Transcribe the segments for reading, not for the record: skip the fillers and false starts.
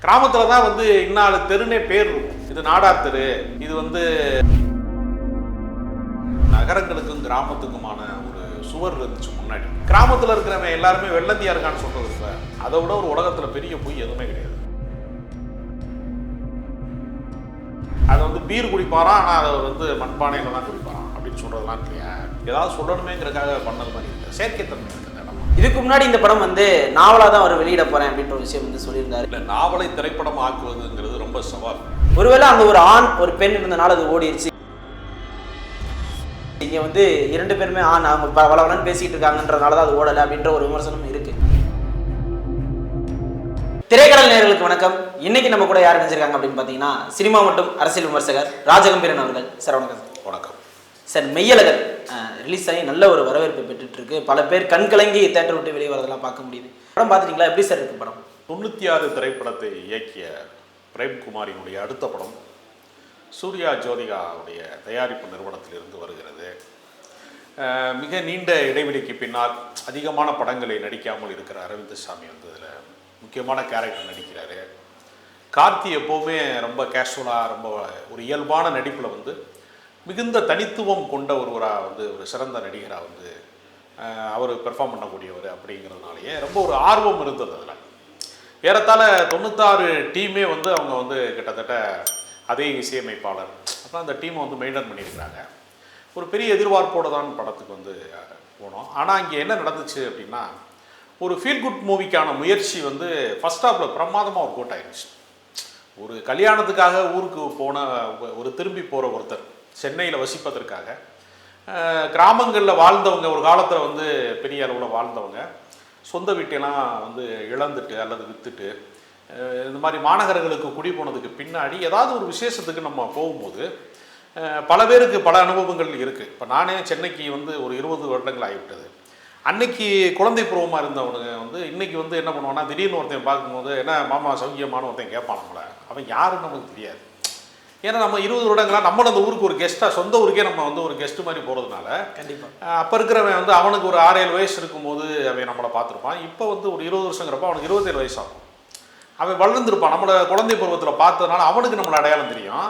கிராமத்தில் தான் வந்து இன்னாலு தெருனே பேர் இருக்கும். இது நாடார் தெரு, இது வந்து நகரங்களுக்கும் கிராமத்துக்குமான ஒரு சுவர் இருந்துச்சு முன்னாடி. கிராமத்தில் இருக்கிறவங்க எல்லாருமே வெள்ளந்தியா இருக்கான்னு சொல்றது இல்லை. அதை விட ஒரு உலகத்தில் பெரிய பொய் எதுவுமே கிடையாது. அதை வந்து பீர் குடிப்பாராம், ஆனால் அதை வந்து மண்பானையில் தான் குடிப்பாராம் அப்படின்னு சொல்றதுலாம் இல்லையா. ஏதாவது சொல்லணுமேங்கிறதுக்காக பண்ணது மாதிரி இல்லை, செயற்கைத்தன்மை இருக்கு. இதுக்கு முன்னாடி இந்த படம் வந்து நாவலாக தான் அவர் வெளியிட போறேன் அப்படின்ற ஒரு விஷயம் வந்து சொல்லியிருந்தாரு. இல்லை, நாவலை திரைப்படம் ஆக்குவதுங்கிறது ரொம்ப சவால். ஒருவேளை அங்கே ஒரு ஆண் ஒரு பெண் இருந்தனால அது ஓடிடுச்சு. இங்க வந்து இரண்டு பேருமே ஆண், அவங்க வளவலன்னு பேசிட்டு இருக்காங்கன்றதுனால தான் அது ஓடலை அப்படின்ற ஒரு விமர்சனம் இருக்கு. திரைக்கடல் நேயர்களுக்கு வணக்கம். இன்னைக்கு நம்ம கூட யார் நினைச்சிருக்காங்க அப்படின்னு பார்த்தீங்கன்னா, சினிமா மற்றும் அரசியல் விமர்சகர் ராஜகம்பீரன் அவர்கள். சார் வணக்கம். வணக்கம் சார். மெய்யழகன் ரிலீஸ் ஆகி நல்ல ஒரு வரவேற்பை பெற்றுட்டு இருக்கு. பல பேர் கண் கலங்கி தேட்டர் விட்டு வெளியே வரதெல்லாம் பார்க்க முடியுது. படம் பார்த்துட்டீங்களா? எப்படி சார் இருக்கு படம்? 96 திரைப்படத்தை இயக்கிய பிரேம்குமாரினுடைய அடுத்த படம் சூர்யா ஜோதிகாவுடைய தயாரிப்பு நிறுவனத்திலிருந்து வருகிறது. மிக நீண்ட இடைவெளிக்கு பின்னால் அதிகமான படங்களை நடிக்காமல் இருக்கிற அரவிந்தசாமி வந்து அதில் முக்கியமான கேரக்டர் நடிக்கிறாரு. கார்த்தி எப்போவுமே ரொம்ப கேஷுவலாக, ரொம்ப ஒரு இயல்பான நடிப்பில் வந்து மிகுந்த தனித்துவம் கொண்ட ஒருவராக வந்து ஒரு சிறந்த நடிகராக வந்து அவர் பெர்ஃபார்ம் பண்ணக்கூடியவர் அப்படிங்கிறதுனாலேயே ரொம்ப ஒரு ஆர்வம் இருந்தது. அதில் ஏறத்தாழ 96 டீமே வந்து அவங்க வந்து கிட்டத்தட்ட அதே இசையமைப்பாளர், அப்புறம் அந்த டீமை வந்து மெயின்டைன் பண்ணியிருக்கிறாங்க. ஒரு பெரிய எதிர்பார்ப்போடு தான் படத்துக்கு வந்து போனோம். ஆனால் இங்கே என்ன நடந்துச்சு அப்படின்னா, ஒரு ஃபீல் குட் மூவிக்கான முயற்சி வந்து ஃபர்ஸ்ட் ஹாஃபில் பிரமாதமாக ஒர்க் அவுட் ஆயிடுச்சு. ஒரு கல்யாணத்துக்காக ஊருக்கு போன ஒரு திரும்பி போகிற ஒருத்தர் சென்னையில் வசிப்பதற்காக கிராமங்களில் வாழ்ந்தவங்க, ஒரு காலத்தில் வந்து பெரிய அளவில் வாழ்ந்தவங்க, சொந்த வீட்டையெல்லாம் வந்து இழந்துட்டு அல்லது விற்றுட்டு இந்த மாதிரி மாநகரங்களுக்கு குடி போனதுக்கு பின்னாடி ஏதாவது ஒரு விசேஷத்துக்கு நம்ம போகும்போது பல பேருக்கு பல அனுபவங்கள் இருக்குது. இப்போ நானே சென்னைக்கு வந்து ஒரு 20 வருடங்கள் ஆகிவிட்டது. அன்னைக்கு குழந்தை பருவமாக இருந்தவனுங்க வந்து இன்றைக்கி வந்து என்ன பண்ணுவான்னா, திடீர்னு ஒருத்தன் பார்க்கும்போது என்ன மாமா சௌக்கியமான ஒருத்தன் கேட்பான் நம்மளை. அவன் யாருன்னு நமக்கு தெரியாது. ஏன்னா நம்ம 20 வருடங்களாக நம்மளும் அந்த ஊருக்கு ஒரு கெஸ்ட்டாக, சொந்த ஊருக்கே நம்ம வந்து ஒரு கெஸ்ட்டு மாதிரி போகிறதுனால கண்டிப்பாக அப்போ இருக்கிறவன் வந்து அவனுக்கு ஒரு 6-7 வயசு இருக்கும்போது அவன் நம்மளை பார்த்துருப்பான். இப்போ வந்து ஒரு 20 வருஷங்கிறப்ப அவனுக்கு 27 வயசு ஆகும். அவன் வளர்ந்துருப்பான். நம்மளை குழந்தை பருவத்தில் பார்த்ததுனால அவனுக்கு நம்மளை அடையாளம் தெரியும்.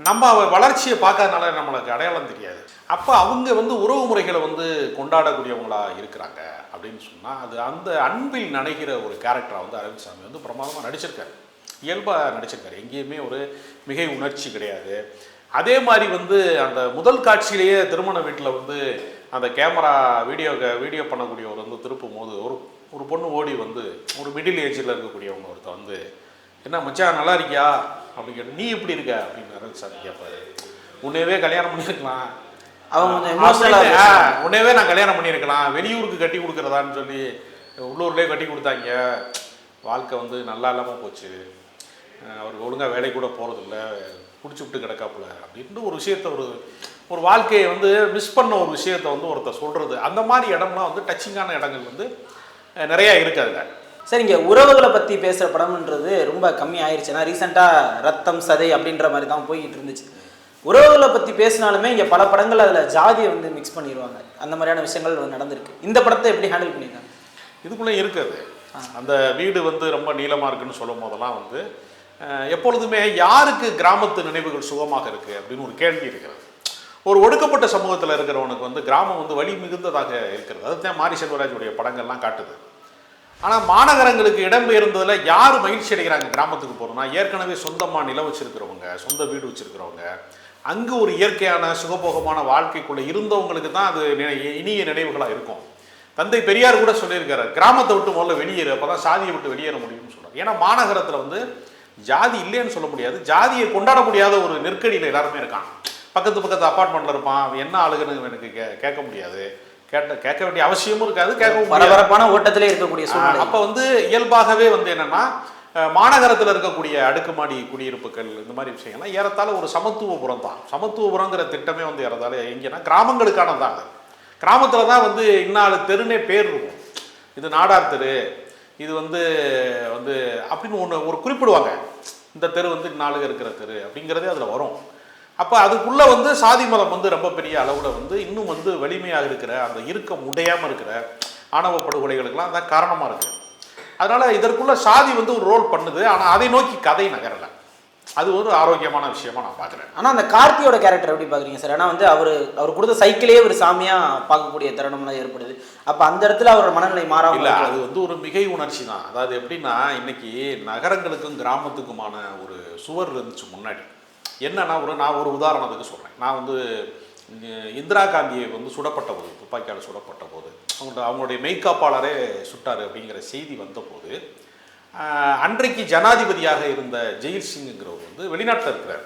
நம்ம அவன் வளர்ச்சியை பார்க்கறதுனால நம்மளுக்கு அடையாளம் தெரியாது. அப்போ அவங்க வந்து உறவு முறைகளை வந்து கொண்டாடக்கூடியவங்களாக இருக்கிறாங்க அப்படின்னு சொன்னால், அது அந்த அன்பில் நனைகிற ஒரு கேரக்டராக வந்து அரவிந்த்சாமி வந்து பிரமாதமாக நடிச்சிருக்காரு. இயல்பாக நடிச்சிருக்காரு. எங்கேயுமே ஒரு மிகை உணர்ச்சி கிடையாது. அதே மாதிரி வந்து அந்த முதல் காட்சியிலேயே திருமண வீட்டில் வந்து அந்த கேமரா வீடியோ பண்ணக்கூடியவர் வந்து திருப்பும் போது ஒரு பொண்ணு ஓடி வந்து, ஒரு மிடில் ஏஜில் இருக்கக்கூடியவங்க ஒருத்தர் வந்து, என்ன மச்சான் நல்லா இருக்கியா அப்படின்னு கேட்டு, நீ எப்படி இருக்க அப்படின்னு அரவிந்த்சாமி கேட்பாரு. உன்னையவே கல்யாணம் பண்ணியிருக்கலாம், உன்னையவே நான் கல்யாணம் பண்ணியிருக்கலாம், வெளியூருக்கு கட்டி கொடுக்குறதான்னு சொல்லி உள்ளூர்லேயே கட்டி கொடுத்தாங்க, வாழ்க்கை வந்து நல்லா இல்லாமல் போச்சு, அவருக்கு ஒழுங்காக வேலை கூட போகிறதில்ல, பிடிச்சி விட்டு கிடக்காப்புல அப்படின்ட்டு ஒரு விஷயத்த, ஒரு வாழ்க்கையை வந்து மிஸ் பண்ண ஒரு விஷயத்த வந்து ஒருத்தர் சொல்கிறது. அந்த மாதிரி இடம்லாம் வந்து டச்சிங்கான இடங்கள் வந்து நிறையா இருக்காதுங்க. சார், இங்கே உறவுகளை பற்றி பேசுகிற படம்ன்றது ரொம்ப கம்மி ஆயிடுச்சு. ஏன்னா ரீசெண்டாக ரத்தம் சதை அப்படின்ற மாதிரி தான் போய்கிட்டு இருந்துச்சு. உறவுகளை பற்றி பேசினாலுமே இங்கே பல படங்கள் அதில் ஜாதியை வந்து மிக்ஸ் பண்ணிடுவாங்க. அந்த மாதிரியான விஷயங்கள் நடந்திருக்கு. இந்த படத்தை எப்படி ஹேண்டில் பண்ணியிருக்காங்க? இதுக்குள்ளே இருக்காது. அந்த வீடு வந்து ரொம்ப நீளமாக இருக்குன்னு சொல்லும் போதெல்லாம் வந்து எப்பொழுதுமே யாருக்கு கிராமத்து நினைவுகள் சுகமாக இருக்குது அப்படின்னு ஒரு கேள்வி இருக்கிறது. ஒரு ஒடுக்கப்பட்ட சமூகத்தில் இருக்கிறவனுக்கு வந்து கிராமம் வந்து வலி மிகுந்ததாக இருக்கிறது. அதுதான் மாரி செல்வராஜுடைய படங்கள்லாம் காட்டுது. ஆனால் மாநகரங்களுக்கு இடம்பெயர்ந்ததில் யார் மகிழ்ச்சி அடைகிறாங்க கிராமத்துக்கு போகிறோம்னா, ஏற்கனவே சொந்தமாக நிலம் வச்சுருக்கிறவங்க, சொந்த வீடு வச்சுருக்கிறவங்க, அங்கே ஒரு இயற்கையான சுகபோகமான வாழ்க்கைக்குள்ளே இருந்தவங்களுக்கு தான் அது இனிய நினைவுகளாக இருக்கும். தந்தை பெரியார் கூட சொல்லியிருக்காரு, கிராமத்தை விட்டு முதல்ல வெளியேறு, அப்போ தான் சாதியை விட்டு வெளியேற முடியும்னு சொல்கிறார். ஏன்னா மாநகரத்தில் வந்து ஜாதி இல்லைன்னு சொல்ல முடியாது, ஜாதியை கொண்டாட முடியாத ஒரு நெருக்கடியில் எல்லாருமே இருக்கான். பக்கத்து அப்பார்ட்மெண்ட்டில் இருப்பான், அவன் என்ன ஆளுகன்னு எனக்கு கேட்க முடியாது, கேட்க வேண்டிய அவசியமும் இருக்காது, கேட்கவும் பரபரப்பான ஓட்டத்திலே இருக்கக்கூடிய சூழ்நிலை. அப்போ வந்து இயல்பாகவே வந்து என்னென்னா, மாநகரத்தில் இருக்கக்கூடிய அடுக்குமாடி குடியிருப்புகள் இந்த மாதிரி விஷயங்கள்லாம் ஏறத்தாழ ஒரு சமத்துவபுரம் தான். சமத்துவபுரங்கிற திட்டமே வந்து ஏறத்தாழ எங்கன்னா கிராமங்களுக்கானதான். அது கிராமத்தில் தான் வந்து இன்னாலு தெருனே பேர் இருக்கும். இது நாடார் தெரு, இது வந்து அப்படின்னு ஒரு குறிப்பிடுவாங்க. இந்த தெரு வந்து இன்னாளுக இருக்கிற தெரு அப்படிங்கிறதே அதில் வரும். அப்போ அதுக்குள்ளே வந்து சாதி மதம் வந்து ரொம்ப பெரிய அளவில் வந்து இன்னும் வந்து வலிமையாக இருக்கிற, அந்த இருக்க முடியாமல் இருக்கிற ஆணவ படுகொலைகளுக்கெல்லாம் அதான் காரணமாக இருக்குது. அதனால் இதற்குள்ள சாதி வந்து ஒரு ரோல் பண்ணுது. ஆனால் அதை நோக்கி கதை நகரலை. அது ஒரு ஆரோக்கியமான விஷயமா நான் பார்க்குறேன். ஆனால் அந்த கார்த்தியோட கேரக்டர் எப்படி பார்க்குறீங்க சார்? ஏன்னா வந்து அவர் கொடுத்த சைக்கிளே ஒரு சாமியாக பார்க்கக்கூடிய தருணம்லாம் ஏற்படுது. அப்போ அந்த இடத்துல அவரோட மனநிலை மாறாமல் இல்லை, அது வந்து ஒரு மிகை உணர்ச்சி தான். அதாவது எப்படின்னா, இன்னைக்கு நகரங்களுக்கும் கிராமத்துக்குமான ஒரு சுவர் இருந்துச்சு முன்னாடி. என்னன்னா, நான் ஒரு உதாரணத்துக்கு சொல்கிறேன். நான் வந்து இந்திரா காந்தியை வந்து சுடப்பட்ட போது, துப்பாக்கியால் சுடப்பட்ட போது, அவங்களுடைய மெய்காப்பாளரே சுட்டார் அப்படிங்கிற செய்தி வந்தபோது, அன்றைக்கு ஜனாதிபதியாக இருந்த ஜெயில் சிங்குங்கிறவர் வந்து வெளிநாட்டில் இருக்கிறார்.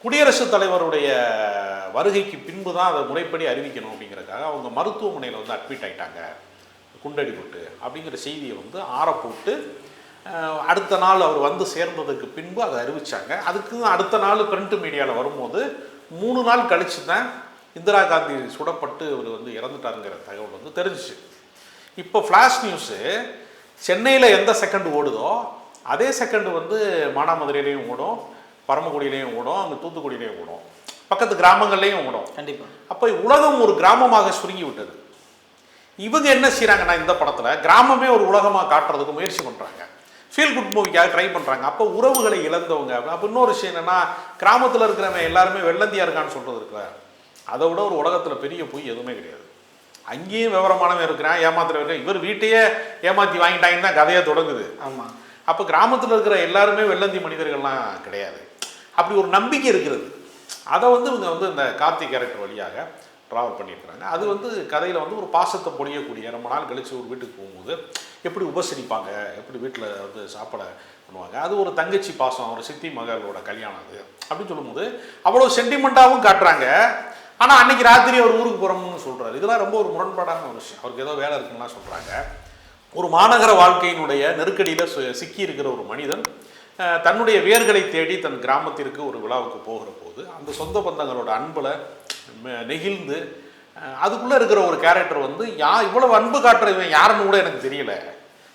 குடியரசுத் தலைவருடைய வருகைக்கு பின்பு தான் அதை முறைப்படி அறிவிக்கணும் அப்படிங்கிறதுக்காக அவங்க மருத்துவமனையில் வந்து அட்மிட் ஆகிட்டாங்க, குண்டடிபட்டு அப்படிங்கிற செய்தியை வந்து ஆறப்போட்டு அடுத்த நாள் அவர் வந்து சேர்ந்ததுக்கு பின்பு அதை அறிவித்தாங்க. அதுக்கு அடுத்த நாள் பிரிண்ட் மீடியாவில் வரும்போது 3 நாள் கழிச்சு தான் இந்திரா காந்தி சுடப்பட்டு அவர் வந்து இறந்துட்டாருங்கிற தகவல் வந்து தெரிஞ்சிச்சு. இப்போ ஃப்ளாஷ் நியூஸு சென்னையில் எந்த செகண்ட் ஓடுதோ அதே செகண்ட் வந்து மானாமதுரையிலையும் ஓடும், பரமக்குடியிலையும் ஓடும், அங்கே தூத்துக்குடியிலையும் ஓடும், பக்கத்து கிராமங்கள்லையும் ஓடும். கண்டிப்பாக. அப்போ உலகம் ஒரு கிராமமாக சுருங்கி விட்டது. இவங்க என்ன செய்கிறாங்கன்னா, இந்த படத்தில் கிராமமே ஒரு உலகமாக காட்டுறதுக்கு முயற்சி பண்ணுறாங்க, ஃபீல் குட் மூவிக்காக ட்ரை பண்ணுறாங்க. அப்போ உறவுகளை இழந்தவங்க. அப்போ இன்னொரு விஷயம் என்னென்னா, கிராமத்தில் இருக்கிறவங்க எல்லாருமே வெள்ளந்தியாக இருக்கான்னு சொல்கிறது இருக்கிற அதை விட ஒரு உலகத்தில் பெரிய பொய் எதுவுமே கிடையாது. அங்கேயும் விவரமானவன் இருக்கிறான், ஏமாத்துறவங்க. இவர் வீட்டையே ஏமாற்றி வாங்கிட்டாங்கன்னு தான் கதையாக தொடங்குது. ஆமாம். அப்போ கிராமத்தில் இருக்கிற எல்லாருமே வெள்ளந்தி மனிதர்கள்லாம் கிடையாது. அப்படி ஒரு நம்பிக்கை இருக்கிறது. அதை வந்து இவங்க வந்து இந்த கார்த்திக் கேரக்டர் வழியாக ட்ராவல் பண்ணியிருக்கிறாங்க. அது வந்து கதையில் வந்து ஒரு பாசத்தை பொழியக்கூடிய, ரொம்ப நாள் கழித்து ஒரு வீட்டுக்கு போகும்போது எப்படி உபசரிப்பாங்க, எப்படி வீட்டில் வந்து சாப்பாடை பண்ணுவாங்க, அது ஒரு தங்கச்சி பாசம், ஒரு சித்தி மகளோட கல்யாணம் அது அப்படின்னு சொல்லும்போது அவ்வளோ சென்டிமெண்ட்டாகவும் காட்டுறாங்க. ஆனால் அன்றைக்கி ராத்திரி அவர் ஊருக்கு போகிறோம்னு சொல்கிறார். இதெல்லாம் ரொம்ப ஒரு முரண்பாடான ஒரு விஷயம். அவருக்கு ஏதோ வேலை இருக்குன்னா சொல்கிறாங்க. ஒரு மாநகர வாழ்க்கையினுடைய நெருக்கடியில் சிக்கி இருக்கிற ஒரு மனிதன் தன்னுடைய வேர்களை தேடி தன் கிராமத்திற்கு ஒரு விழாவுக்கு போகிற போது அந்த சொந்த பந்தங்களோட அன்பில் நெகிழ்ந்து அதுக்குள்ளே இருக்கிற ஒரு கேரக்டர் வந்து இவ்வளவு அன்பு காட்டுற இவன் யாருன்னு கூட எனக்கு தெரியல,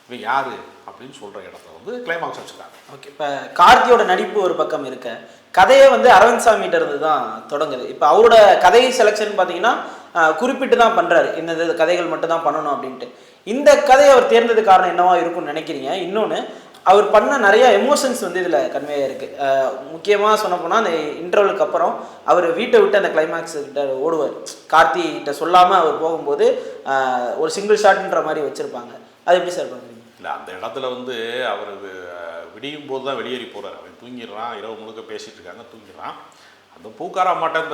இவன் யாரு அப்படின்னு சொல்கிற இடத்த வந்து கிளைமாக்ஸ் வச்சுருக்காங்க. ஓகே. இப்போ கார்த்தியோட நடிப்பு ஒரு பக்கம் இருக்க, கதையை வந்து அரவிந்த் சாமிகிட்ட இருந்து தான் தொடங்குது. இப்போ அவரோட கதை செலெக்ஷன் பார்த்தீங்கன்னா குறிப்பிட்டு தான் பண்ணுறாரு, இந்த கதைகள் மட்டும் தான் பண்ணணும் அப்படின்ட்டு. இந்த கதையை அவர் தேர்ந்தது காரணம் என்னவா இருக்கும்னு நினைக்கிறீங்க? இன்னொன்று, அவர் பண்ண நிறைய எமோஷன்ஸ் வந்து இதில் கன்வே இருக்குது. முக்கியமாக சொல்ல போனால் அந்த இன்டர்வலுக்கு அப்புறம் அவர் வீட்டை விட்டு அந்த கிளைமேக்ஸ் கிட்ட ஓடுவார், கார்த்தி கிட்ட சொல்லாமல் அவர் போகும்போது ஒரு சிங்கிள் ஷாட்ன்ற மாதிரி வச்சுருப்பாங்க. அது எப்படி சார் பண்ணுறீங்க? இல்லை, அந்த இடத்துல வந்து அவர் விடியும் போது தான் வெளியேறி போகிறார். அவன் தூங்கிடுறான், இரவு முழுக்க பேசிகிட்டு இருக்காங்க, தூங்கிடுறான். அந்த பூக்கார மாட்டேன்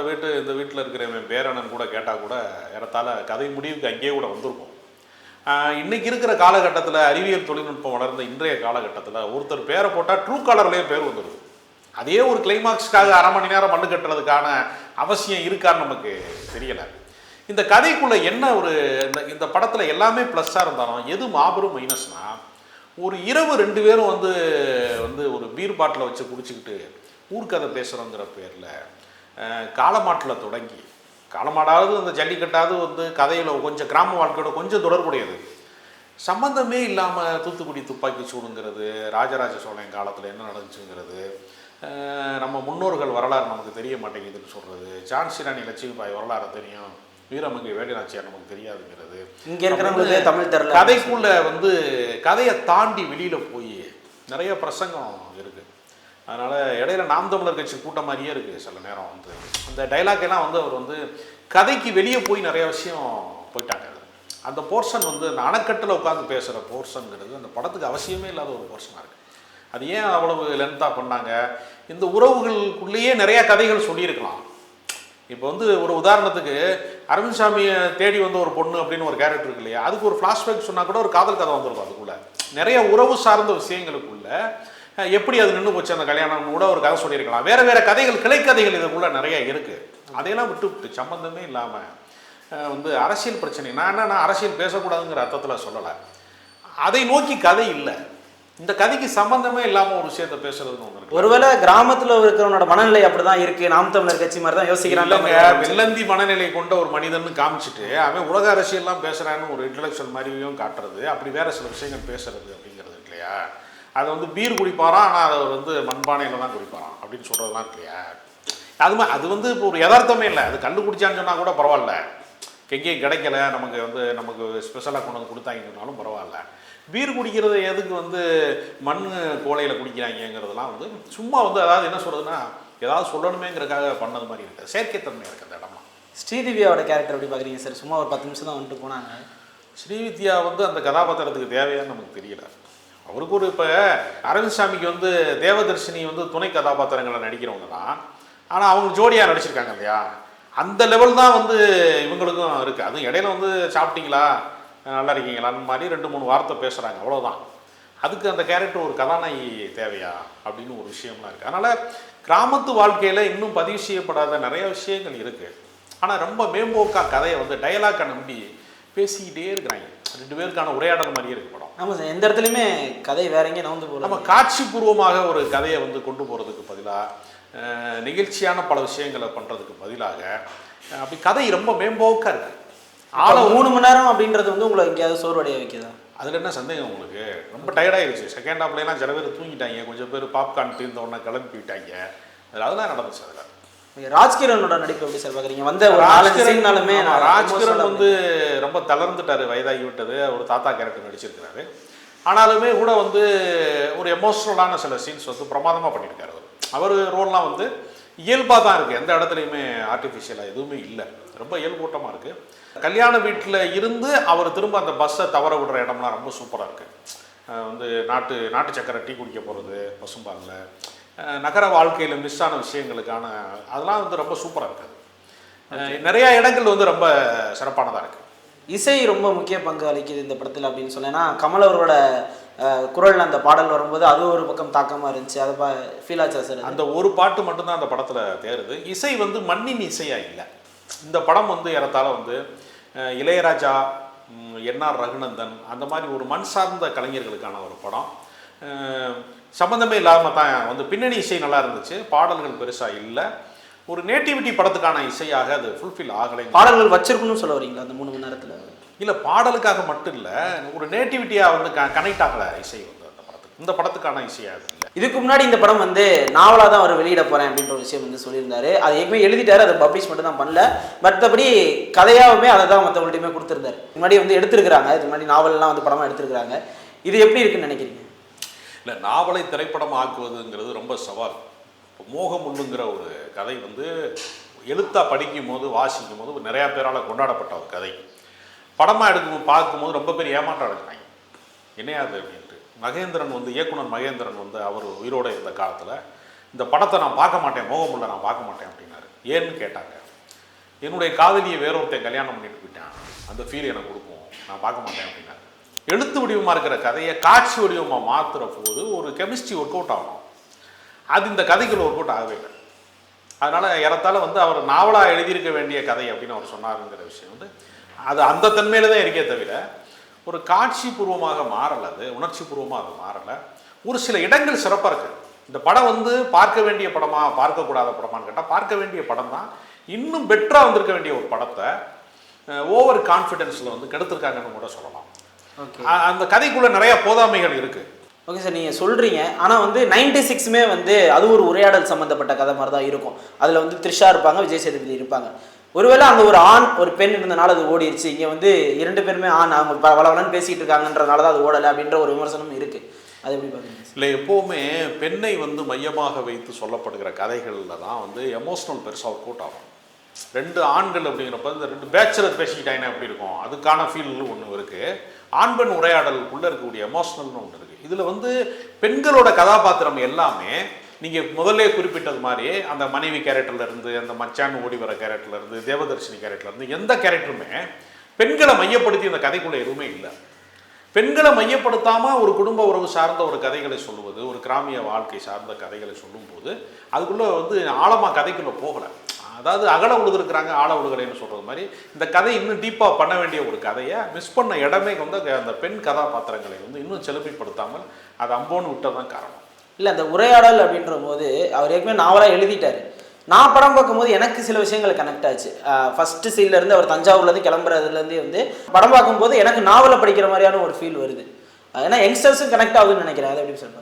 இந்த வீட்டில் இருக்கிறவன் பேரனன் கூட கேட்டால் கூட ஏறத்தாழ கதை முடிவுக்கு அங்கேயே கூட வந்திருக்கும். இன்றைக்கி இருக்கிற காலகட்டத்தில் அறிவியல் தொழில்நுட்பம் வளர்ந்த இன்றைய காலகட்டத்தில் ஒருத்தர் பேரை போட்டால் ட்ரூ காலர்லேயே பேர் வந்துடுது. அதே ஒரு கிளைமாக்ஸ்க்காக அரை மணி நேரம் மண்ணு கட்டுறதுக்கான அவசியம் இருக்கான்னு நமக்கு தெரியலை. இந்த கதைக்குள்ளே என்ன ஒரு இந்த படத்தில் எல்லாமே ப்ளஸ்ஸாக இருந்தாலும் எது மாபெரும் மைனஸ்னால், ஒரு இரவு 2 பேரும் வந்து ஒரு பீர் பாட்டில் வச்சு குடிச்சிக்கிட்டு ஊர்க்கதை பேசுகிறோங்கிற பேரில் காளமாட்டில் தொடங்கி, காளமாடாவது அந்த ஜல்லிக்கட்டாவது வந்து கதையில் கொஞ்சம் கிராம வாழ்க்கையோட கொஞ்சம் தொடர்புடையது, சம்மந்தமே இல்லாமல் தூத்துக்குடி துப்பாக்கி சூடுங்கிறது, ராஜராஜ சோழன் காலத்தில் என்ன நடந்துச்சுங்கிறது, நம்ம முன்னோர்கள் வரலாறு நமக்கு தெரிய மாட்டேங்குதுன்னு சொல்கிறது, ஜான்சி ராணி லட்சுமிபாய் வரலாறு தெரியும், வீரமங்கை வேலுநாச்சியார் நமக்கு தெரியாதுங்கிறது, இங்கே இருக்கிறவங்களுக்கு தமிழ் தெரியல. கதைக்குள்ளே வந்து கதையை தாண்டி வெளியில் போய் நிறைய பிரசங்கம் இருக்குது. அதனால் இடையில நாம் தமிழர் கட்சி கூட்டம் மாதிரியே இருக்குது சில நேரம். வந்து அந்த டைலாக்கெல்லாம் வந்து அவர் வந்து கதைக்கு வெளியே போய் நிறைய விஷயம் போயிட்டாங்க. அந்த போர்ஷன் வந்து அந்த அணைக்கட்டில் உட்காந்து பேசுகிற போர்ஷனுங்கிறது அந்த படத்துக்கு அவசியமே இல்லாத ஒரு போர்ஷனாக இருக்குது. அது ஏன் அவ்வளவு லென்த்தாக பண்ணாங்க? இந்த உறவுகளுக்குள்ளேயே நிறையா கதைகள் சொல்லியிருக்கலாம். இப்போ வந்து ஒரு உதாரணத்துக்கு அரவிந்த் சாமியை தேடி வந்து ஒரு பொண்ணு அப்படின்னு ஒரு கேரக்டர் இருக்கு இல்லையா, அதுக்கு ஒரு ஃப்ளாஷ்பேக் சொன்னால் கூட ஒரு காதல் கதை வந்துருக்கும். அதுக்குள்ளே நிறைய உறவு சார்ந்த விஷயங்களுக்குள்ள எப்படி அது நின்று போச்சு அந்த கல்யாணம் கூட ஒரு கதை சொல்லியிருக்கலாம். வேறு வேறு கதைகள், கிளைக்கதைகள் இதுக்குள்ளே நிறைய இருக்குது. அதையெல்லாம் விட்டு சம்மந்தமே இல்லாமல் வந்து அரசியல் பிரச்சனை. நான் அரசியல் பேசக்கூடாதுங்கிற அர்த்தத்தில் சொல்லலை, அதை நோக்கி கதை இல்லை. இந்த கதைக்கு சம்பந்தமே இல்லாமல் ஒரு விஷயத்தை பேசுறதுன்னு ஒன்று இருக்கு. ஒருவேளை கிராமத்தில் இருக்கிறவனோட மனநிலை அப்படிதான் இருக்குது, நாம் தமிழர் கட்சி மாதிரி தான் யோசிக்கிறாங்க. வெள்ளந்தி மனநிலை கொண்ட ஒரு மனிதன் காமிச்சிட்டு அவன் உலக அரசியல்லாம் பேசுகிறான்னு ஒரு இன்டலெக்சுவல் மாதிரியும் காட்டுறது, அப்படி வேற சில விஷயங்கள் பேசுறது அப்படிங்கிறது இல்லையா. அதை வந்து பீர் குடிப்பாரான், ஆனால் அதை வந்து மண்பானையில் தான் குடிப்பாரான் அப்படின்னு சொல்கிறதுலாம் இல்லையா. அது வந்து இப்போ ஒரு யதார்த்தமே இல்லை. அது கண்டு குடிச்சான்னு சொன்னால் கூட பரவாயில்ல, எங்கேயும் கிடைக்கல, நமக்கு ஸ்பெஷலாக கொண்டு வந்து கொடுத்தாங்கன்னாலும் பரவாயில்ல. பீர் குடிக்கிறது எதுக்கு வந்து மண் கோலையில் குடிக்கிறாங்கிறதெல்லாம் வந்து சும்மா வந்து அதாவது என்ன சொல்கிறதுன்னா ஏதாவது சொல்லணுமேங்கிறதுக்காக பண்ணது மாதிரி இருக்குது, செயற்கைத்தன்மை இருக்குது அந்த இடம்லாம். ஸ்ரீதிவ்யாவோட கேரக்டர் எப்படி பார்க்குறீங்க சார்? சும்மா ஒரு 10 நிமிஷம் தான் வந்துட்டு போனாங்க. ஸ்ரீவித்யா வந்து அந்த கதாபாத்திரத்துக்கு தேவையான்னு நமக்கு தெரியல. அவருக்கு ஒரு இப்போ அரவிந்த் சாமிக்கு வந்து தேவதர்ஷினி வந்து துணை கதாபாத்திரங்களை நடிக்கிறவங்க தான், ஆனால் அவங்க ஜோடியாக நடிச்சிருக்காங்க இல்லையா, அந்த லெவல் தான் வந்து இவங்களுக்கும் இருக்குது. அதுவும் இடையில வந்து சாப்பிட்டீங்களா நல்லா இருக்கீங்களான்னு மாதிரி 2-3 வார்த்தை பேசுகிறாங்க, அவ்வளோதான். அதுக்கு அந்த கேரக்டர் ஒரு கதாநாயகி தேவையா அப்படின்னு ஒரு விஷயம்லாம் இருக்குது. அதனால் கிராமத்து வாழ்க்கையில் இன்னும் பதிவு செய்யப்படாத நிறைய விஷயங்கள் இருக்குது. ஆனால் ரொம்ப மேம்போக்கா கதையை வந்து டயலாக்கை நம்பி பேசிக்கிட்டே இருக்கிறாங்க. 2 பேருக்கான உரையாடல் மாதிரியே இருக்கு படம். ஆமாம் சார், எந்த இடத்துலையுமே கதை வேற எங்கேயும் நகர்ந்து போகல. நம்ம காட்சி பூர்வமாக ஒரு கதையை வந்து கொண்டு போகிறதுக்கு பதிலாக நிகழ்ச்சியான பல விஷயங்களை பண்ணுறதுக்கு பதிலாக அப்படி கதை ரொம்ப மேம்போக்காக இருக்குது. 3 மணி நேரம் அப்படின்றது வந்து உங்களை எங்கேயாவது சோர்வடைய வைக்குதா? அதில் என்ன சந்தேகம் உங்களுக்கு? ரொம்ப டயர்டாகிடுச்சு. செகண்ட் ஹாஃப்லாம் சில பேர் தூங்கிட்டாங்க, கொஞ்சம் பேர் பாப்கார்ன் தீர்ந்த உடனே கிளம்பிட்டாங்க. அதெல்லாம் நடந்துச்சு. அதில் ராஜ்கிரனோட நடிப்பு எப்படி சார் பார்க்குறீங்க? வந்த ஒரு 4 சீன்னாலுமே ராஜ்கிரண் வந்து ரொம்ப தளர்ந்துட்டார், வயதாகி விட்டது. ஒரு தாத்தா கேரக்டர் நடிச்சிருக்கிறாரு. ஆனாலுமே கூட வந்து ஒரு எமோஷ்னலான சில சீன்ஸ் வந்து பிரமாதமாக பண்ணியிருக்காரு. அவர் ரோல்லாம் வந்து இயல்பாக தான் இருக்குது, எந்த இடத்துலையுமே ஆர்டிஃபிஷியலாக எதுவுமே இல்லை, ரொம்ப இயல்பூட்டமாக இருக்குது. கல்யாண வீட்டில் இருந்து அவர் திரும்ப அந்த பஸ்ஸை தவற விடுற இடம்லாம் ரொம்ப சூப்பராக இருக்குது. வந்து நாட்டு சக்கரை டீ குடிக்க போகிறது பசும்பாலில், நகர வாழ்க்கையில் மிஸ் ஆன விஷயங்களுக்கான அதெல்லாம் வந்து ரொம்ப சூப்பராக இருக்குது. நிறையா இடங்கள் வந்து ரொம்ப சிறப்பானதாக இருக்குது. இசை ரொம்ப முக்கிய பங்கு அளிக்குது இந்த படத்தில் அப்படின்னு சொன்னேன்னா, கமல் அவரோட குரலில் அந்த பாடல் வரும்போது அது ஒரு பக்கம் தாக்கமாக இருந்துச்சு. அதை ஃபீல் ஆச்சா சார்? அந்த ஒரு பாட்டு மட்டும்தான் அந்த படத்தில் தேருது. இசை வந்து மண்ணின் இசையாக இல்லை. இந்த படம் வந்து ஏறத்தாழ வந்து இளையராஜா, என்ஆர் ரகுநந்தன் அந்த மாதிரி ஒரு மண் சார்ந்த கலைஞர்களுக்கான ஒரு படம். சம்மந்தமே இல்லாமல் தான் வந்து பின்னணி இசை நல்லா இருந்துச்சு, பாடல்கள் பெருசாக இல்லை. ஒரு நேட்டிவிட்டி படத்துக்கான இசையாக அது ஃபுல்ஃபில் ஆகலை. பாடல்கள் வச்சிருக்கணும்னு சொல்ல வரீங்களா அந்த 3 மணி நேரத்தில்? இல்லை, பாடலுக்காக மட்டும் இல்லை, ஒரு நேட்டிவிட்டியாக வந்து கனெக்ட் ஆகலை இசை வந்து அந்த படத்துக்கு. இந்த படத்துக்கான இசையாக அது இல்லை. இதுக்கு முன்னாடி இந்த படம் வந்து நாவலாக தான் அவர் வெளியிட போகிறேன் அப்படின்ற ஒரு விஷயம் வந்து சொல்லியிருந்தாரு. அது ஏற்கனவே எழுதிட்டாரு, அதை பப்ளிஷ் மட்டும் தான் பண்ணல. மற்றபடி கதையாகவுமே அதை தான் மற்றவங்கள்ட்டையுமே கொடுத்துருந்தாரு. முன்னாடி வந்து எடுத்துருக்கிறாங்க, இது முன்னாடி நாவல்லாம் வந்து படமாக எடுத்துருக்கிறாங்க. இது எப்படி இருக்குன்னு நினைக்கிறீங்க? இல்லை, நாவலை திரைப்படம் ஆக்குவதுங்கிறது ரொம்ப சவால். இப்போ மோகமுள்ளுங்கிற ஒரு கதை வந்து எழுத்தாக படிக்கும் போது வாசிக்கும் போது நிறையா பேரால் கொண்டாடப்பட்ட ஒரு கதை. படமாக பார்க்கும்போது ரொம்ப பேர் ஏமாற்றம் அடைஞ்சாங்க, என்னையாது அப்படின்ட்டு. மகேந்திரன் வந்து இயக்குனர் மகேந்திரன் வந்து அவர் உயிரோடு இருந்த காலத்தில் இந்த படத்தை நான் பார்க்க மாட்டேன், மோகமுள்ள நான் பார்க்க மாட்டேன் அப்படின்னாரு. ஏன்னு கேட்டாங்க. என்னுடைய காதலியை வேறொருத்தன் கல்யாணம் பண்ணிட்டு போயிட்டேன், அந்த ஃபீல் எனக்கு கொடுக்கும், நான் பார்க்க மாட்டேன் அப்படின்னாரு. எழுத்து வடிவமாக இருக்கிற கதையை காட்சி வடிவமாக மாற்றுற போது ஒரு கெமிஸ்ட்ரி ஒர்க் அவுட் ஆகணும். அது இந்த கதைக்குள்ள ஒர்க் அவுட் ஆகவே இல்லை. அதனால் ஏறத்தாழ வந்து அவர் நாவலாக எழுதியிருக்க வேண்டிய கதை அப்படின்னு அவர் சொன்னாருங்கிற விஷயம் வந்து அது அந்த தன்மையில் தான் இருக்கே தவிர ஒரு காட்சி பூர்வமாக மாறலை, அது உணர்ச்சி பூர்வமாக அது மாறலை. ஒரு சில இடங்கள் சிறப்பாக இருக்குது. இந்த படம் வந்து பார்க்க வேண்டிய படமா பார்க்கக்கூடாத படமான்னு கேட்டால் பார்க்க வேண்டிய படம் தான். இன்னும் பெட்டராக வந்திருக்க வேண்டிய ஒரு படத்தை ஓவர் கான்ஃபிடென்ஸில் வந்து கெடுத்திருக்காங்கன்னு கூட சொல்லலாம். அந்த கதைக்குள்ளே நிறைய போதாமைகள் இருக்குது. ஓகே சார், நீங்கள் சொல்கிறீங்க. ஆனால் வந்து 96மே வந்து அது ஒரு உரையாடல் சம்மந்தப்பட்ட கதை மாதிரி தான் இருக்கும். அதில் வந்து த்ரிஷா இருப்பாங்க, விஜய் சேதுபதி இருப்பாங்க. ஒருவேளை அங்கே ஒரு ஆண் ஒரு பெண் இருந்தனால அது ஓடிடுச்சு. இங்கே வந்து 2 பேருமே ஆண், அவங்க வளவலன்னு பேசிகிட்டு இருக்காங்கன்றனால தான் அது ஓடலை அப்படின்ற ஒரு விமர்சனம் இருக்குது. அது எப்படி பார்க்குறீங்க? இல்லை, எப்போவுமே பெண்ணை வந்து மையமாக வைத்து சொல்லப்படுகிற கதைகளில் தான் வந்து எமோஷ்னல் பெருசாக ஒர்க் அவுட் ஆகும். 2 ஆண்கள் அப்படிங்கிறப்ப இந்த 2 பேச்சுலர் பேசிக்கிட்டாங்கன்னா எப்படி இருக்கும், அதுக்கான ஃபீல் ஒன்று இருக்குது. ஆண் பெண் உரையாடலுக்குள்ளே இருக்கக்கூடிய எமோஷ்னல்னு ஒன்று இருக்குது. இதில் வந்து பெண்களோட கதாபாத்திரம் எல்லாமே நீங்கள் முதல்ல குறிப்பிட்டது மாதிரி அந்த மனைவி கேரக்டர்லேருந்து, அந்த மச்சான் ஓடி வர கேரக்டர்லேருந்து, தேவதர்ஷினி கேரக்டர்லேருந்து எந்த கேரக்டருமே பெண்களை மையப்படுத்தி அந்த கதைக்குள்ளே எதுவுமே இல்லை. பெண்களை மையப்படுத்தாமல் ஒரு குடும்ப உறவு சார்ந்த ஒரு கதைகளை சொல்லுவது, ஒரு கிராமிய வாழ்க்கை சார்ந்த கதைகளை சொல்லும்போது அதுக்குள்ளே வந்து ஆழமாக கதைக்குள்ளே போகலை. அதாவது அகல உழுதுருக்கிறாங்க, ஆழ உழுகலைன்னு சொல்கிறது மாதிரி இந்த கதை இன்னும் டீப்பாக பண்ண வேண்டிய ஒரு கதையை மிஸ் பண்ண இடமே வந்து அந்த பெண் கதாபாத்திரங்களை வந்து இன்னும் செலுமைப்படுத்தாமல் அதை அம்போன்னு விட்டதான் காரணம். இல்லை, அந்த உரையாடல் அப்படின்ற போது அவர் ஏற்கனவே நாவலாக எழுதிட்டார். நான் படம் பார்க்கும்போது எனக்கு சில விஷயங்கள் கனெக்ட் ஆச்சு. ஃபஸ்ட்டு சீன்லேருந்து அவர் தஞ்சாவூர்லேருந்து கிளம்புறதுலேருந்தே வந்து படம் பார்க்கும்போது எனக்கு நாவலை படிக்கிற மாதிரியான ஒரு ஃபீல் வருது. ஏன்னா யங்ஸ்டர்ஸும் கனெக்ட் ஆகுதுன்னு நினைக்கிறேன். அதை எப்படி சொல்லுவாங்க?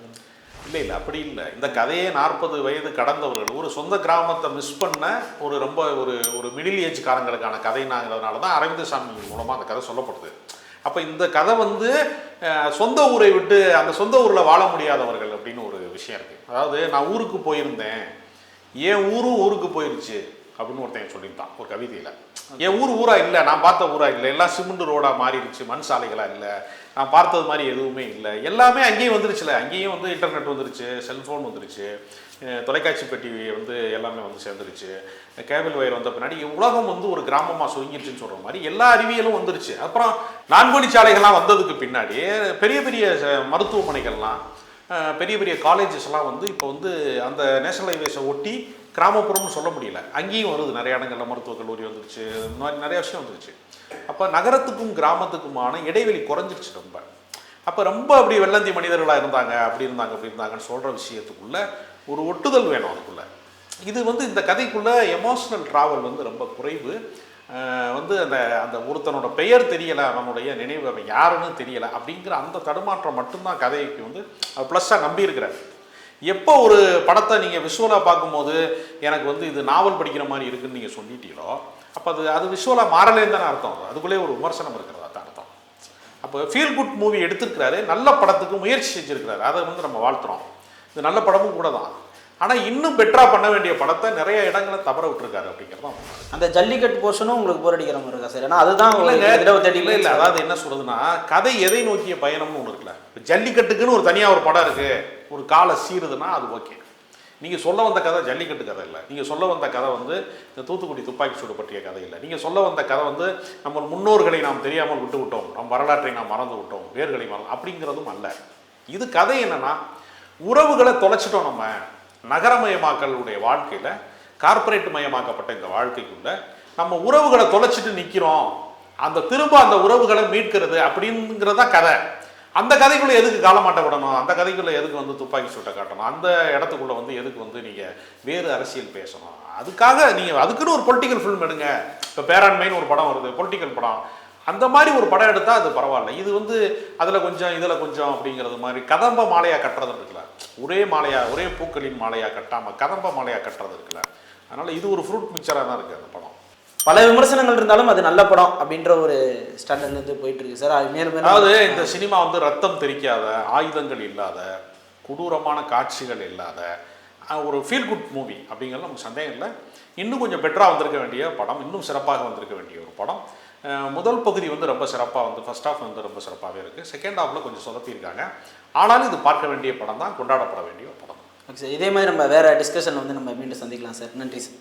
இல்லை, அப்படி இல்லை. இந்த கதையே 40 வயது கடந்தவர்கள் ஒரு சொந்த கிராமத்தை மிஸ் பண்ண ஒரு ரொம்ப ஒரு மிடில் ஏஜ் காரங்களுக்கான கதைனாங்கிறதுனால தான் அரவிந்த் சாமி மூலமாக அந்த கதை சொல்லப்படுது. அப்போ இந்த கதை வந்து சொந்த ஊரை விட்டு அந்த சொந்த ஊரில் வாழ முடியாதவர்கள் அப்படின்னு ஒரு விஷயம் இருக்குது. அதாவது நான் ஊருக்கு போயிருந்தேன், என் ஊருக்கு போயிருச்சு அப்படின்னு ஒருத்தன் சொல்லியிருந்தான் ஒரு கவிதையில். என் ஊரா இல்லை, நான் பார்த்த ஊரா இல்லை, எல்லாம் சிமெண்ட் ரோடாக மாறிடுச்சு, மண் சாலைகளாக இல்லை, நான் பார்த்தது மாதிரி எதுவுமே இல்லை, எல்லாமே அங்கேயும் வந்துருச்சுல. அங்கேயும் வந்து இன்டர்நெட் வந்துருச்சு, செல்ஃபோன் வந்துருச்சு, தொலைக்காட்சி பெட்டி வந்து எல்லாமே வந்து சேர்ந்துருச்சு, கேபிள் வயர் வந்த பின்னாடி உலகம் வந்து ஒரு கிராமமாக சுருங்கிருச்சுன்னு சொல்கிற மாதிரி எல்லா அறிவியலும் வந்துருச்சு. அப்புறம் 4 வழிச்சாலைகள்லாம் வந்ததுக்கு பின்னாடி பெரிய பெரிய மருத்துவமனைகள்லாம், பெரிய பெரிய காலேஜஸ்லாம் வந்து இப்போ வந்து அந்த நேஷனல் ஹைவேஸை ஒட்டி கிராமப்புறம்னு சொல்ல முடியல, அங்கேயும் வருது. நிறைய இடங்களில் மருத்துவக் கல்லூரி வந்துருச்சு, இந்த மாதிரி நிறைய விஷயம் வந்துருச்சு. அப்போ நகரத்துக்கும் கிராமத்துக்குமான இடைவெளி குறைஞ்சிருச்சு ரொம்ப. அப்போ ரொம்ப அப்படி வெள்ளந்தி மனிதர்களாக இருந்தாங்க, அப்படி இருந்தாங்கன்னு சொல்கிற விஷயத்துக்குள்ள ஒரு ஒட்டுதல் வேணும் அதுக்குள்ள. இது வந்து இந்த கதைக்குள்ளே எமோஷ்னல் ட்ராவல் வந்து ரொம்ப குறைவு. வந்து அந்த அந்த ஒருத்தனோட பெயர் தெரியலை, அவனுடைய நினைவு அவன் யாருன்னு தெரியலை அப்படிங்கிற அந்த தடுமாற்றம் மட்டும்தான் கதைக்கு வந்து ப்ளஸ்ஸாக நம்பி இருக்கிறார். எப்போ ஒரு படத்தை நீங்கள் விஷுவலாக பார்க்கும்போது எனக்கு வந்து இது நாவல் படிக்கிற மாதிரி இருக்குதுன்னு நீங்கள் சொல்லிட்டீங்களோ, அப்போ அது விஷுவலாக மாறலேன்னு தானே அர்த்தம். அதுக்குள்ளே ஒரு விமர்சனம் இருக்கிறதா தான் அர்த்தம். அப்போ ஃபீல் குட் மூவி எடுத்திருக்கிறாரு, நல்ல படத்துக்கு முயற்சி செஞ்சுருக்கிறாரு, அதை வந்து நம்ம வாழ்த்துறோம். இது நல்ல படமும் கூட தான். ஆனால் இன்னும் பெட்டராக பண்ண வேண்டிய படத்தை நிறைய இடங்களை தவற விட்டுருக்காரு அப்படிங்கிறதான். அந்த ஜல்லிக்கட்டு போர்ஷனும் உங்களுக்கு போர் அடிக்கிற மாதிரி இருக்கா சார்? ஏன்னா அதுதான் இல்லை, அதாவது என்ன சொல்றதுன்னா, கதை எதை நோக்கிய பயணம்னு ஒன்று இருக்குல்ல. ஜல்லிக்கட்டுக்குன்னு ஒரு தனியாக ஒரு படம் இருக்குது, ஒரு காலை சீருதுன்னா அது ஓகே. நீங்கள் சொல்ல வந்த கதை ஜல்லிக்கட்டு கதை இல்லை, நீங்கள் சொல்ல வந்த கதை வந்து இந்த தூத்துக்குடி துப்பாக்கி சூடு பற்றிய கதை இல்லை, நீங்கள் சொல்ல வந்த கதை வந்து நம்ம முன்னோர்களை நாம் தெரியாமல் விட்டு விட்டோம், நம் வரலாற்றை நாம் மறந்து விட்டோம், வேர்களை மறந்து அப்படிங்கிறதும் அல்ல. இது கதை என்னன்னா, உறவுகளை தொலைச்சிட்டோம். நம்ம நகரமயமாக்கலுடைய வாழ்க்கையில், கார்பரேட் மயமாக்கப்பட்ட இந்த வாழ்க்கைக்குள்ள நம்ம உறவுகளை தொலைச்சிட்டு நிற்கிறோம், அந்த திரும்ப அந்த உறவுகளை மீட்கிறது அப்படிங்கிறதா கதை. அந்த கதைக்குள்ளே எதுக்கு காலமாட்ட விடணும், அந்த கதைக்குள்ளே எதுக்கு வந்து துப்பாக்கி சூட்டை காட்டணும், அந்த இடத்துக்குள்ளே வந்து எதுக்கு வந்து நீங்கள் வேறு அரசியல் பேசணும், அதுக்காக நீங்கள் அதுக்குன்னு ஒரு பொலிட்டிக்கல் ஃபிலிம் எடுங்க. இப்போ பேராண்மைன்னு ஒரு படம் வருது, பொலிட்டிக்கல் படம், அந்த மாதிரி ஒரு படம் எடுத்தால் அது பரவாயில்ல. இது வந்து அதில் கொஞ்சம் இதில் கொஞ்சம் அப்படிங்கிறது மாதிரி கதம்ப மாலையாக கட்டுறது இருக்குல்ல, ஒரே மாலையாக ஒரே பூக்களின் மாலையாக கட்டாமல் கதம்ப மாலையாக கட்டுறது இருக்குல்ல. அதனால் இது ஒரு ஃப்ரூட் மிக்சராக தான் இருக்குது அந்த படம். பல விமர்சனங்கள் இருந்தாலும் அது நல்ல படம் அப்படின்ற ஒரு ஸ்டாண்டர்ட்லேருந்து போயிட்டு இருக்கு சார். அது மேலும் அதாவது இந்த சினிமா வந்து ரத்தம் தெரிக்காத, ஆயுதங்கள் இல்லாத, கொடூரமான காட்சிகள் இல்லாத ஒரு ஃபீல் குட் மூவி அப்படிங்கிறது நமக்கு சந்தேகம் இல்லை. இன்னும் கொஞ்சம் பெட்டராக வந்திருக்க வேண்டிய படம், இன்னும் சிறப்பாக வந்திருக்க வேண்டிய ஒரு படம். முதல் பகுதி வந்து ரொம்ப சிறப்பாக வந்து ஃபர்ஸ்ட் ஹாஃப் வந்து ரொம்ப சிறப்பாகவே இருக்குது, செகண்ட் ஹாஃபில் கொஞ்சம் சொதப்பியிருக்காங்க. ஆனாலும் இது பார்க்க வேண்டிய படம் தான், கொண்டாடப்பட வேண்டிய படம். ஓகே சார், இதே மாதிரி நம்ம வேறு டிஸ்கஷன் வந்து நம்ம மீண்டும் சந்திக்கலாம் சார். நன்றி சார்.